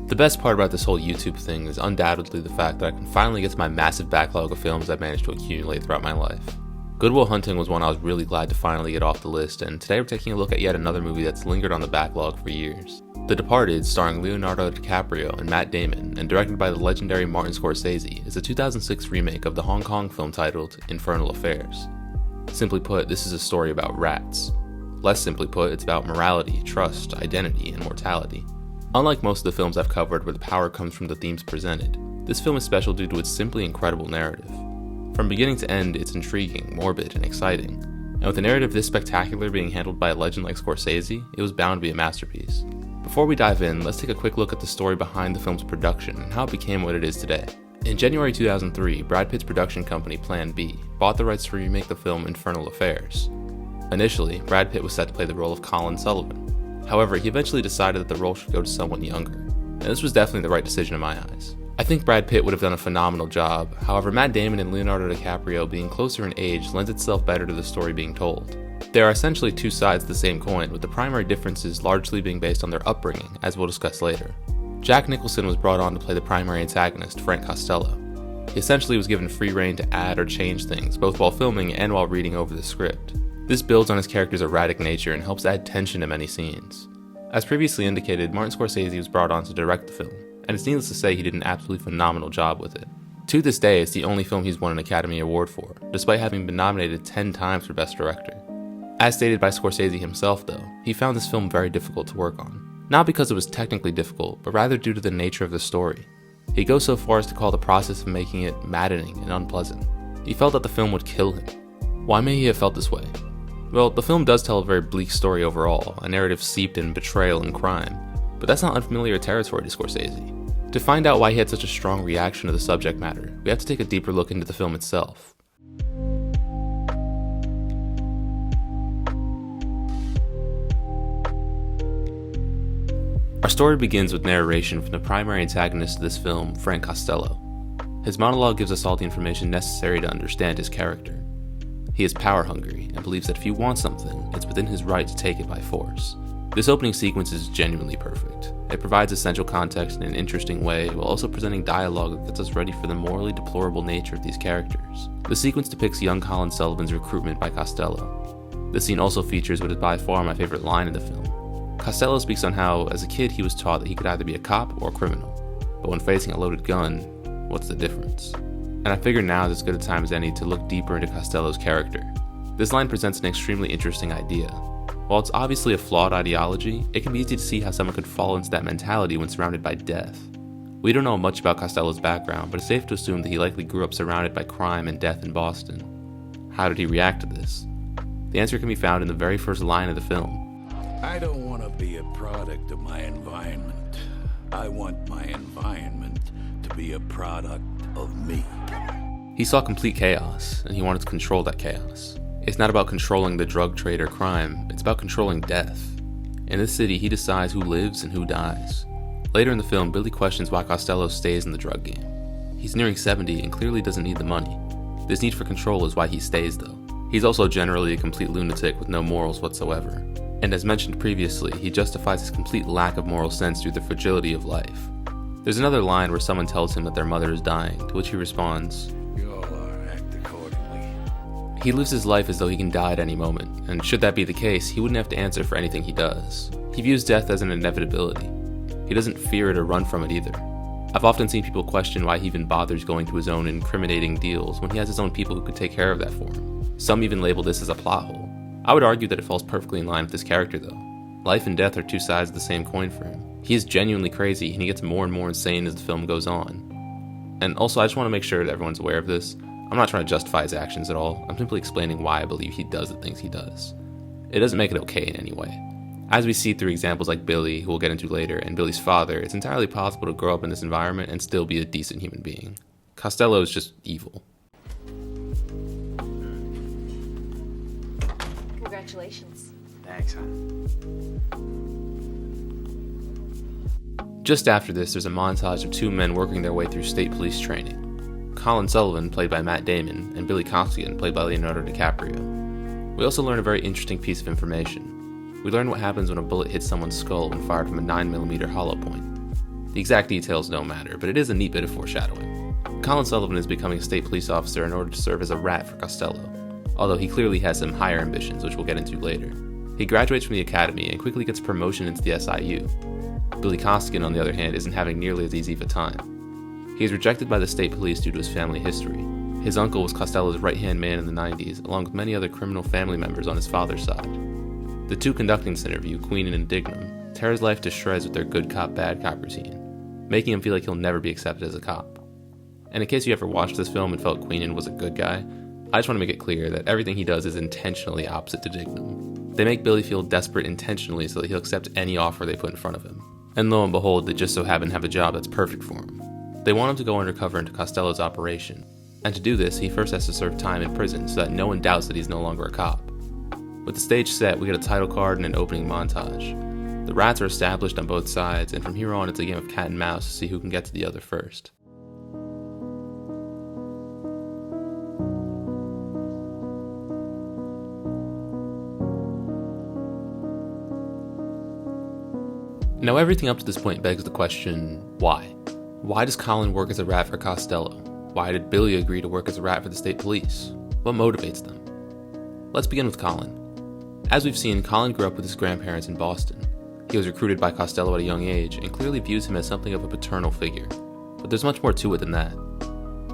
The best part about this whole YouTube thing is undoubtedly the fact that I can finally get to my massive backlog of films I've managed to accumulate throughout my life. Good Will Hunting was one I was really glad to finally get off the list, and today we're taking a look at yet another movie that's lingered on the backlog for years. The Departed, starring Leonardo DiCaprio and Matt Damon, and directed by the legendary Martin Scorsese, is a 2006 remake of the Hong Kong film titled Infernal Affairs. Simply put, this is a story about rats. Less simply put, it's about morality, trust, identity, and mortality. Unlike most of the films I've covered where the power comes from the themes presented, this film is special due to its simply incredible narrative. From beginning to end, it's intriguing, morbid, and exciting. And with a narrative this spectacular being handled by a legend like Scorsese, it was bound to be a masterpiece. Before we dive in, let's take a quick look at the story behind the film's production and how it became what it is today. In January 2003, Brad Pitt's production company Plan B bought the rights to remake the film Infernal Affairs. Initially, Brad Pitt was set to play the role of Colin Sullivan. However, he eventually decided that the role should go to someone younger, and this was definitely the right decision in my eyes. I think Brad Pitt would have done a phenomenal job, however Matt Damon and Leonardo DiCaprio being closer in age lends itself better to the story being told. There are essentially two sides of the same coin, with the primary differences largely being based on their upbringing, as we'll discuss later. Jack Nicholson was brought on to play the primary antagonist, Frank Costello. He essentially was given free rein to add or change things, both while filming and while reading over the script. This builds on his character's erratic nature and helps add tension to many scenes. As previously indicated, Martin Scorsese was brought on to direct the film, and it's needless to say he did an absolutely phenomenal job with it. To this day, it's the only film he's won an Academy Award for, despite having been nominated 10 times for Best Director. As stated by Scorsese himself though, he found this film very difficult to work on. Not because it was technically difficult, but rather due to the nature of the story. He goes so far as to call the process of making it maddening and unpleasant. He felt that the film would kill him. Why may he have felt this way? Well, the film does tell a very bleak story overall, a narrative steeped in betrayal and crime, but that's not unfamiliar territory to Scorsese. To find out why he had such a strong reaction to the subject matter, we have to take a deeper look into the film itself. Our story begins with narration from the primary antagonist of this film, Frank Costello. His monologue gives us all the information necessary to understand his character. He is power hungry and believes that if he wants something, it's within his right to take it by force. This opening sequence is genuinely perfect. It provides essential context in an interesting way while also presenting dialogue that gets us ready for the morally deplorable nature of these characters. The sequence depicts young Colin Sullivan's recruitment by Costello. This scene also features what is by far my favorite line in the film. Costello speaks on how, as a kid, he was taught that he could either be a cop or a criminal, but when facing a loaded gun, what's the difference? And I figure now is as good a time as any to look deeper into Costello's character. This line presents an extremely interesting idea. While it's obviously a flawed ideology, it can be easy to see how someone could fall into that mentality when surrounded by death. We don't know much about Costello's background, but it's safe to assume that he likely grew up surrounded by crime and death in Boston. How did he react to this? The answer can be found in the very first line of the film. I don't want to be a product of my environment. I want my environment to be a product of me. He saw complete chaos, and he wanted to control that chaos. It's not about controlling the drug trade or crime, it's about controlling death. In this city, he decides who lives and who dies. Later in the film, Billy questions why Costello stays in the drug game. He's nearing 70 and clearly doesn't need the money. This need for control is why he stays though. He's also generally a complete lunatic with no morals whatsoever. And as mentioned previously, he justifies his complete lack of moral sense through the fragility of life. There's another line where someone tells him that their mother is dying, to which he responds, You all act accordingly. He lives his life as though he can die at any moment, and should that be the case, he wouldn't have to answer for anything he does. He views death as an inevitability. He doesn't fear it or run from it either. I've often seen people question why he even bothers going to his own incriminating deals when he has his own people who could take care of that for him. Some even label this as a plot hole. I would argue that it falls perfectly in line with this character though. Life and death are two sides of the same coin for him. He is genuinely crazy, and he gets more and more insane as the film goes on. And also, I just want to make sure that everyone's aware of this. I'm not trying to justify his actions at all. I'm simply explaining why I believe he does the things he does. It doesn't make it okay in any way. As we see through examples like Billy, who we'll get into later, and Billy's father, it's entirely possible to grow up in this environment and still be a decent human being. Costello is just evil. Congratulations. Thanks, hon. Just after this, there's a montage of two men working their way through state police training. Colin Sullivan, played by Matt Damon, and Billy Costigan, played by Leonardo DiCaprio. We also learn a very interesting piece of information. We learn what happens when a bullet hits someone's skull when fired from a 9mm hollow point. The exact details don't matter, but it is a neat bit of foreshadowing. Colin Sullivan is becoming a state police officer in order to serve as a rat for Costello, although he clearly has some higher ambitions, which we'll get into later. He graduates from the academy and quickly gets promotion into the SIU. Billy Costigan, on the other hand, isn't having nearly as easy of a time. He is rejected by the state police due to his family history. His uncle was Costello's right-hand man in the 90s, along with many other criminal family members on his father's side. The two conducting this interview, Queenan and Dignam, tear his life to shreds with their good cop, bad cop routine, making him feel like he'll never be accepted as a cop. And in case you ever watched this film and felt Queenan was a good guy, I just want to make it clear that everything he does is intentionally opposite to Dignam. They make Billy feel desperate intentionally so that he'll accept any offer they put in front of him. And lo and behold, they just so happen to have a job that's perfect for him. They want him to go undercover into Costello's operation, and to do this, he first has to serve time in prison so that no one doubts that he's no longer a cop. With the stage set, we get a title card and an opening montage. The rats are established on both sides, and from here on it's a game of cat and mouse to see who can get to the other first. Now everything up to this point begs the question, why? Why does Colin work as a rat for Costello? Why did Billy agree to work as a rat for the state police? What motivates them? Let's begin with Colin. As we've seen, Colin grew up with his grandparents in Boston. He was recruited by Costello at a young age and clearly views him as something of a paternal figure. But there's much more to it than that.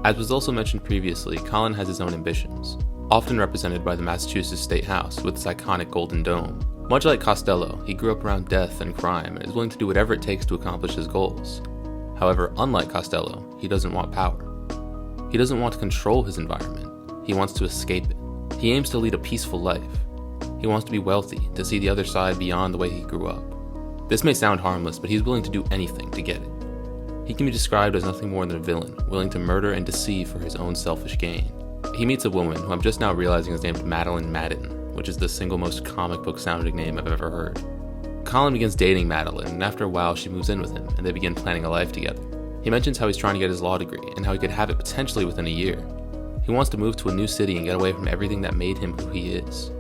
As was also mentioned previously, Colin has his own ambitions, often represented by the Massachusetts State House with its iconic Golden Dome. Much like Costello, he grew up around death and crime and is willing to do whatever it takes to accomplish his goals. However, unlike Costello, he doesn't want power. He doesn't want to control his environment. He wants to escape it. He aims to lead a peaceful life. He wants to be wealthy, to see the other side beyond the way he grew up. This may sound harmless, but he's willing to do anything to get it. He can be described as nothing more than a villain, willing to murder and deceive for his own selfish gain. He meets a woman who I'm just now realizing is named Madeline Madden, which is the single most comic book sounding name I've ever heard. Colin begins dating Madeline, and after a while she moves in with him, and they begin planning a life together. He mentions how he's trying to get his law degree, and how he could have it potentially within a year. He wants to move to a new city and get away from everything that made him who he is.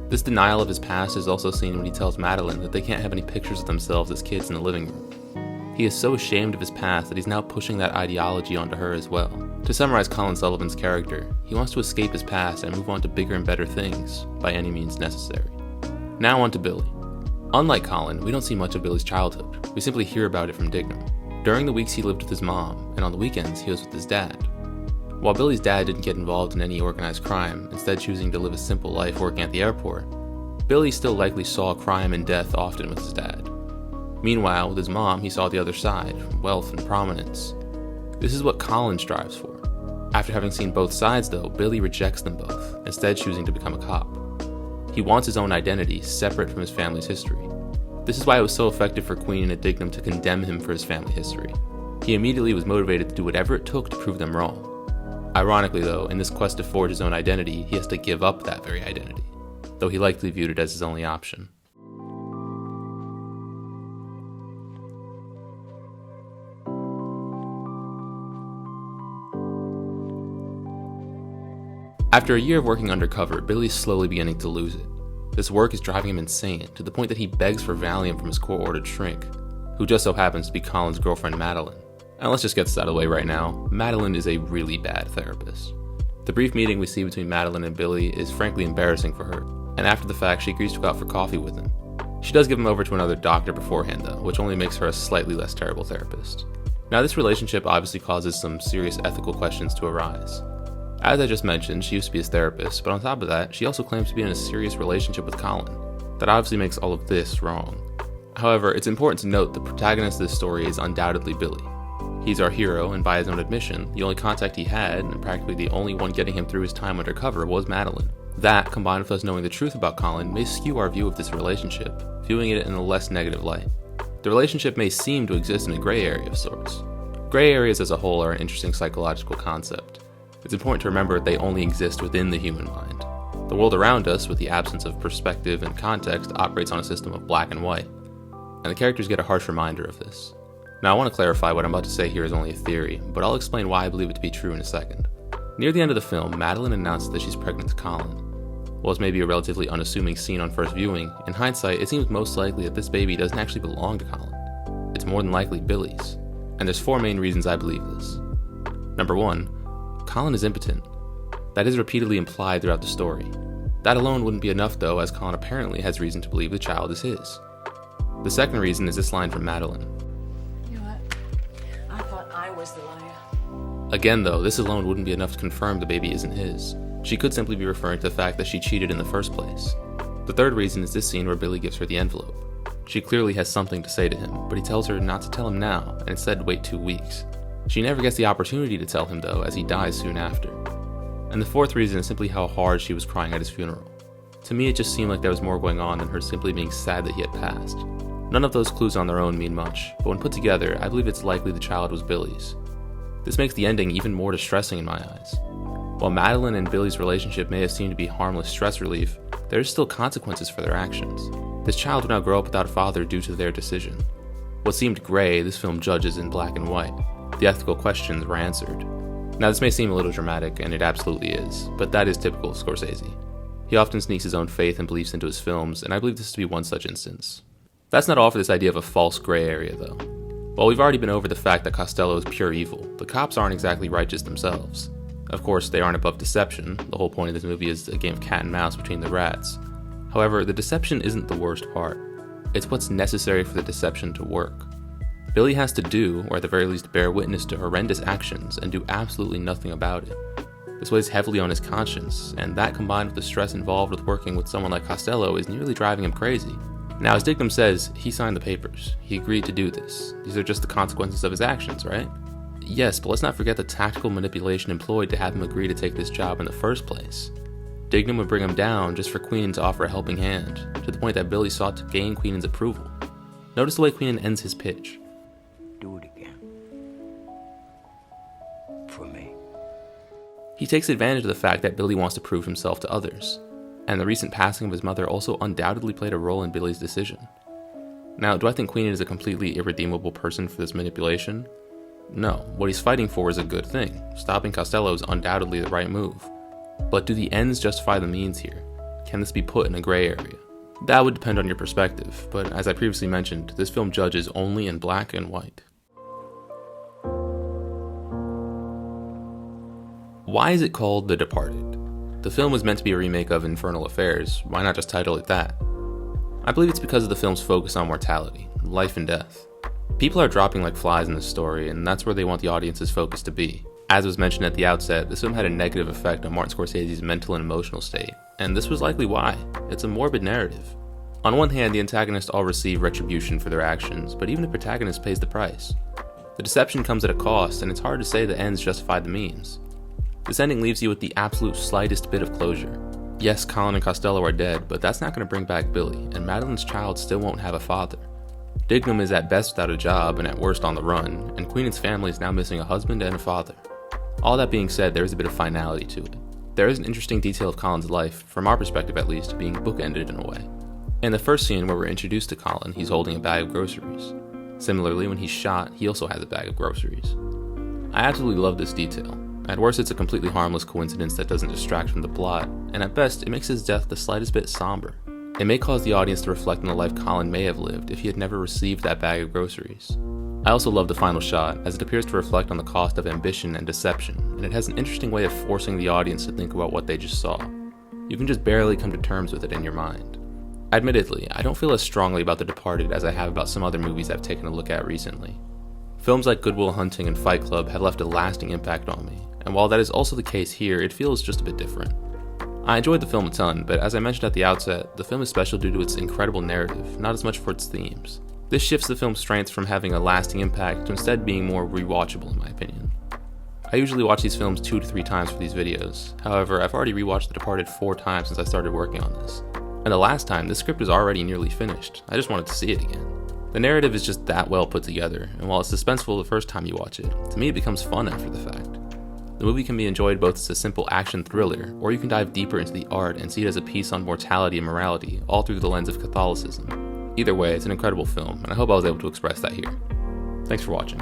This denial of his past is also seen when he tells Madeline that they can't have any pictures of themselves as kids in the living room. He is so ashamed of his past that he's now pushing that ideology onto her as well. To summarize Colin Sullivan's character, he wants to escape his past and move on to bigger and better things, by any means necessary. Now on to Billy. Unlike Colin, we don't see much of Billy's childhood. We simply hear about it from Dignam. During the weeks he lived with his mom, and on the weekends he was with his dad. While Billy's dad didn't get involved in any organized crime, instead choosing to live a simple life working at the airport, Billy still likely saw crime and death often with his dad. Meanwhile, with his mom, he saw the other side, wealth and prominence. This is what Colin strives for. After having seen both sides though, Billy rejects them both, instead choosing to become a cop. He wants his own identity, separate from his family's history. This is why it was so effective for Queenan and Dignam to condemn him for his family history. He immediately was motivated to do whatever it took to prove them wrong. Ironically though, in this quest to forge his own identity, he has to give up that very identity, though he likely viewed it as his only option. After a year of working undercover, Billy's slowly beginning to lose it. This work is driving him insane, to the point that he begs for Valium from his court-ordered shrink, who just so happens to be Colin's girlfriend Madeline. And let's just get this out of the way right now, Madeline is a really bad therapist. The brief meeting we see between Madeline and Billy is frankly embarrassing for her, and after the fact she agrees to go out for coffee with him. She does give him over to another doctor beforehand though, which only makes her a slightly less terrible therapist. Now this relationship obviously causes some serious ethical questions to arise. As I just mentioned, she used to be his therapist, but on top of that, she also claims to be in a serious relationship with Colin. That obviously makes all of this wrong. However, it's important to note the protagonist of this story is undoubtedly Billy. He's our hero, and by his own admission, the only contact he had, and practically the only one getting him through his time undercover, was Madeline. That, combined with us knowing the truth about Colin, may skew our view of this relationship, viewing it in a less negative light. The relationship may seem to exist in a gray area of sorts. Gray areas as a whole are an interesting psychological concept. It's important to remember they only exist within the human mind. The world around us, with the absence of perspective and context, operates on a system of black and white, and the characters get a harsh reminder of this. Now I want to clarify what I'm about to say here is only a theory, but I'll explain why I believe it to be true in a second. Near the end of the film, Madeline announces that she's pregnant to Colin. While it's maybe a relatively unassuming scene on first viewing, in hindsight it seems most likely that this baby doesn't actually belong to Colin. It's it's more than likely Billy's. And there's 4 main reasons I believe this. Number 1, Colin is impotent. That is repeatedly implied throughout the story. That alone wouldn't be enough though, as Colin apparently has reason to believe the child is his. The second reason is this line from Madeline. You know what? I thought I was the liar. Again though, this alone wouldn't be enough to confirm the baby isn't his. She could simply be referring to the fact that she cheated in the first place. The third reason is this scene where Billy gives her the envelope. She clearly has something to say to him, but he tells her not to tell him now, and instead wait 2 weeks. She never gets the opportunity to tell him though, as he dies soon after. And the fourth reason is simply how hard she was crying at his funeral. To me, it just seemed like there was more going on than her simply being sad that he had passed. None of those clues on their own mean much, but when put together, I believe it's likely the child was Billy's. This makes the ending even more distressing in my eyes. While Madeline and Billy's relationship may have seemed to be harmless stress relief, there are still consequences for their actions. This child would now grow up without a father due to their decision. What seemed gray, this film judges in black and white. The ethical questions were answered. Now this may seem a little dramatic, and it absolutely is, but that is typical of Scorsese. He often sneaks his own faith and beliefs into his films, and I believe this to be one such instance. That's not all for this idea of a false gray area though. While we've already been over the fact that Costello is pure evil, the cops aren't exactly righteous themselves. Of course, they aren't above deception. The whole point of this movie is a game of cat and mouse between the rats. However, the deception isn't the worst part. It's what's necessary for the deception to work. Billy has to do, or at the very least bear witness to horrendous actions and do absolutely nothing about it. This weighs heavily on his conscience, and that combined with the stress involved with working with someone like Costello is nearly driving him crazy. Now, as Dignam says, he signed the papers. He agreed to do this. These are just the consequences of his actions, right? Yes, but let's not forget the tactical manipulation employed to have him agree to take this job in the first place. Dignam would bring him down just for Queenan to offer a helping hand, to the point that Billy sought to gain Queenan's approval. Notice the way Queenan ends his pitch. Do it again. For me. He takes advantage of the fact that Billy wants to prove himself to others, and the recent passing of his mother also undoubtedly played a role in Billy's decision. Now, do I think Queenan is a completely irredeemable person for this manipulation? No, what he's fighting for is a good thing. Stopping Costello is undoubtedly the right move. But do the ends justify the means here? Can this be put in a gray area? That would depend on your perspective, but as I previously mentioned, this film judges only in black and white. Why is it called The Departed? The film was meant to be a remake of Infernal Affairs, why not just title it that? I believe it's because of the film's focus on mortality, life and death. People are dropping like flies in this story, and that's where they want the audience's focus to be. As was mentioned at the outset, this film had a negative effect on Martin Scorsese's mental and emotional state, and this was likely why. It's a morbid narrative. On one hand, the antagonists all receive retribution for their actions, but even the protagonist pays the price. The deception comes at a cost, and it's hard to say the ends justify the means. This ending leaves you with the absolute slightest bit of closure. Yes, Colin and Costello are dead, but that's not going to bring back Billy, and Madeline's child still won't have a father. Dignam is at best without a job and at worst on the run, and Queenan's family is now missing a husband and a father. All that being said, there is a bit of finality to it. There is an interesting detail of Colin's life, from our perspective at least, being bookended in a way. In the first scene where we're introduced to Colin, he's holding a bag of groceries. Similarly, when he's shot, he also has a bag of groceries. I absolutely love this detail. At worst, it's a completely harmless coincidence that doesn't distract from the plot, and at best, it makes his death the slightest bit somber. It may cause the audience to reflect on the life Colin may have lived if he had never received that bag of groceries. I also love the final shot, as it appears to reflect on the cost of ambition and deception, and it has an interesting way of forcing the audience to think about what they just saw. You can just barely come to terms with it in your mind. Admittedly, I don't feel as strongly about The Departed as I have about some other movies I've taken a look at recently. Films like Good Will Hunting and Fight Club have left a lasting impact on me, and while that is also the case here, it feels just a bit different. I enjoyed the film a ton, but as I mentioned at the outset, the film is special due to its incredible narrative, not as much for its themes. This shifts the film's strengths from having a lasting impact to instead being more rewatchable in my opinion. I usually watch these films 2 to 3 times for these videos, however, I've already rewatched The Departed 4 times since I started working on this. And the last time, the script was already nearly finished, I just wanted to see it again. The narrative is just that well put together, and while it's suspenseful the first time you watch it, to me it becomes fun after the fact. The movie can be enjoyed both as a simple action thriller, or you can dive deeper into the art and see it as a piece on mortality and morality, all through the lens of Catholicism. Either way, it's an incredible film, and I hope I was able to express that here. Thanks for watching.